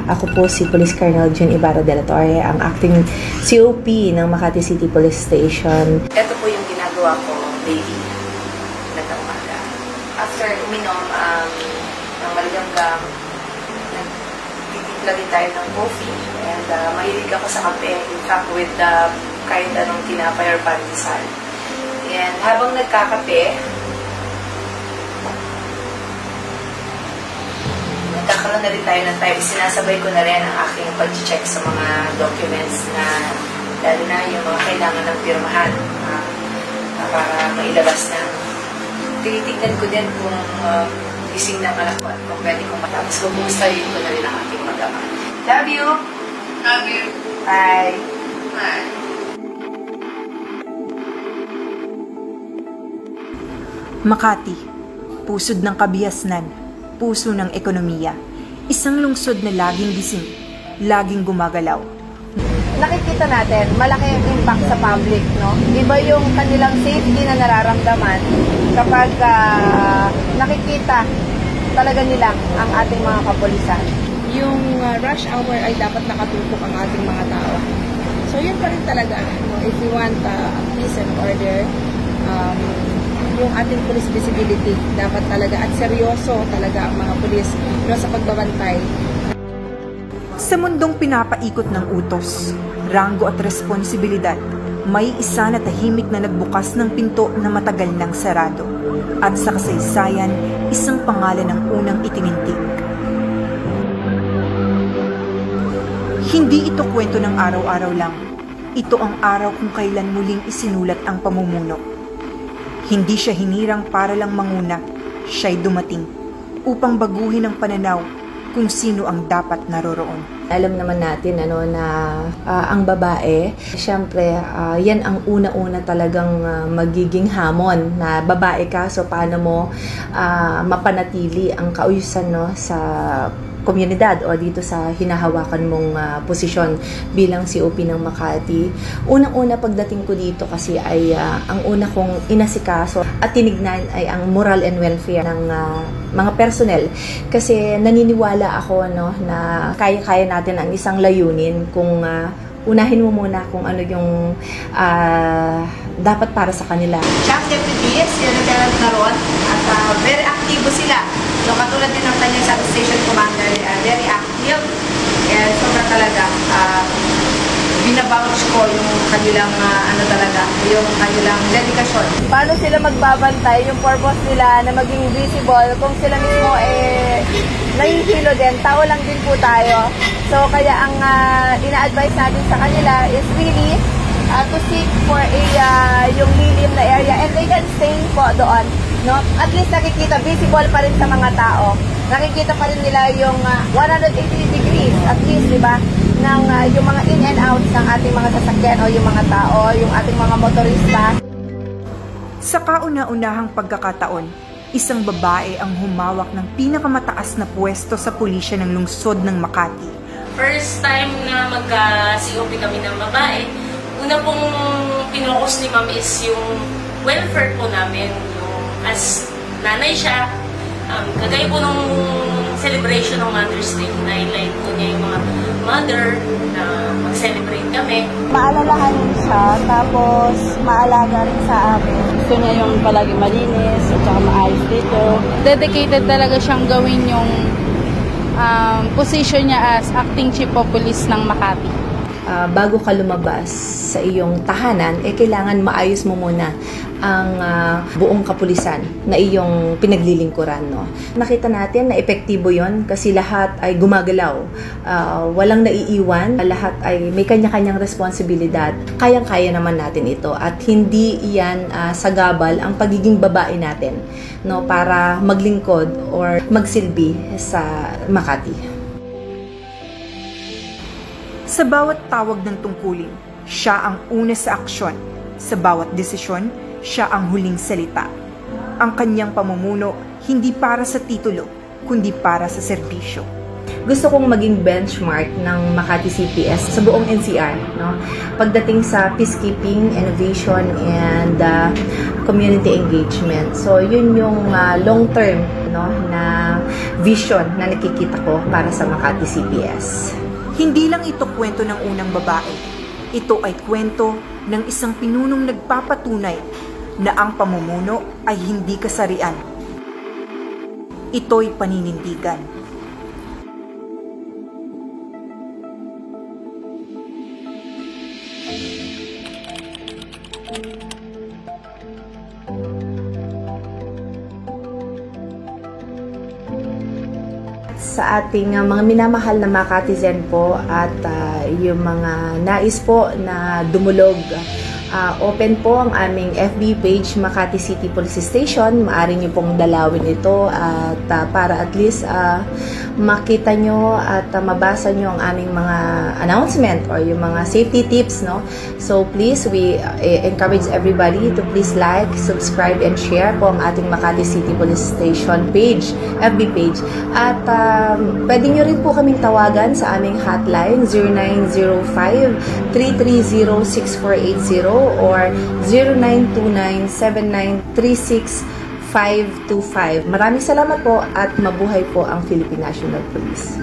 Ako po si Police Colonel June Ibarra de la Torre, ang acting COP ng Makati City Police Station. Ito po yung ginagawa ko daily na umaga. After uminom ng maligamgam, nagtitimpla din tayo ng coffee. And mahilig ako sa kape, in fact with kahit anong tinapay or pandesal. And habang nagkakape, nagkakaroon na rin tayo ng time. Sinasabay ko na rin ang aking pag-check sa mga documents na lalo na yung mga kailangan ng pirmahan para mailabas na. Tinitignan ko din kung gising ng anak ko at kung pwede kong matapos. Kumustahin ko na rin ang aking mag-ama. Love you! Love you! Bye! Bye! Makati, pusod ng kabihasnan, puso ng ekonomiya. Isang lungsod na laging gising, laging gumagalaw. Nakikita natin, malaki ang impact sa public, no? Iba yung kanilang safety na nararamdaman kapag nakikita talaga nila ang ating mga kapulisan. Yung rush hour ay dapat nakatutok ang ating mga tao. So yun pa rin talaga, no? If we want peace and order, yung ating police visibility dapat talaga at seryoso talaga ang mga pulis sa pagbabantay. Sa mundong pinapaikot ng utos, ranggo at responsibilidad, may isa na tahimik na nagbukas ng pinto na matagal nang sarado. At sa kasaysayan, isang pangalan ang unang itinintig. Hindi ito kwento ng araw-araw lang. Ito ang araw kung kailan muling isinulat ang pamumuno. Hindi siya hinirang para lang manguna, siya'y dumating upang baguhin ang pananaw kung sino ang dapat naroroon. Alam naman natin na ang babae, syempre yan ang una-una talagang magiging hamon na babae ka, so paano mo mapanatili ang kauyusan sa komunidad o dito sa hinahawakan mong posisyon bilang COP ng Makati. Unang-una pagdating ko dito kasi ay ang una kong inasikaso at tinignan ay ang moral and welfare ng mga personnel. Kasi naniniwala ako na kaya-kaya natin ang isang layunin kung unahin mo muna kung ano yung dapat para sa kanila. Siyang deputies, Lieutenant Naron, at very aktibo sila. So, katulad din ng kanyang substation commander, very active. And sobra talaga, binabouch ko yung kanilang, yung kanilang dedikasyon. Paano sila magbabantay, yung purpose nila na maging visible, kung sila mismo nahihilo din, tao lang din po tayo. So, kaya ang ina-advise natin sa kanila is really to seek for yung lilim na area, and they can stay po doon. No? At least nakikita, visible pa rin sa mga tao. Nakikita pa rin nila yung 180 degrees, at least, di ba, ng yung mga in and outs ng ating mga sasakyan o yung mga tao, yung ating mga motorista. Sa kauna-unahang pagkakataon, isang babae ang humawak ng pinakamataas na pwesto sa pulisya ng lungsod ng Makati. First time na magka-COP kami ng babae, una pong pinokus ni Ma'am is yung welfare po namin. As nanay siya, kagaya po nung celebration ng Mother's Day, na-highlight po niya yung mga mother na mag-celebrate kami. Maalalahanin siya, tapos maalaga rin sa amin. Gusto niya yung palagi malinis at saka maayos dito. Dedicated talaga siyang gawin yung position niya as acting chief of police ng Makati. Bago ka lumabas sa iyong tahanan, kailangan maayos mo muna ang buong kapulisan na iyong pinaglilingkuran. No? Nakita natin na epektibo yon kasi lahat ay gumagalaw. Walang naiiwan, lahat ay may kanya-kanyang responsibilidad. Kayang-kaya naman natin ito at hindi iyan sagabal ang pagiging babae natin, no? Para maglingkod or magsilbi sa Makati. Sa bawat tawag ng tungkulin, siya ang una sa aksyon. Sa bawat desisyon, siya ang huling salita. Ang kanyang pamumuno hindi para sa titulo, kundi para sa serbisyo. gusto kong maging benchmark ng Makati CPS sa buong NCR, no? Pagdating sa peacekeeping, innovation, and community engagement. So, yun yung long-term, no, na vision na nakikita ko para sa Makati CPS. Hindi lang ito kwento ng unang babae. Ito ay kwento ng isang pinunong nagpapatunay na ang pamumuno ay hindi kasarian. Ito'y paninindigan. Sa ating mga minamahal na Makatizen po at yung mga nais po na dumulog, open po ang aming FB page Makati City Police Station. Maaari niyo pong dalawin ito at para at least makita nyo at mabasa nyo ang aming mga announcement or yung mga safety tips, no? So please, we encourage everybody to please like, subscribe, and share po ang ating Makati City Police Station page, FB page. At pwede nyo rin po kaming tawagan sa aming hotline 0905-330-6480 or 0929-7936-525. Maraming salamat po at mabuhay po ang Philippine National Police.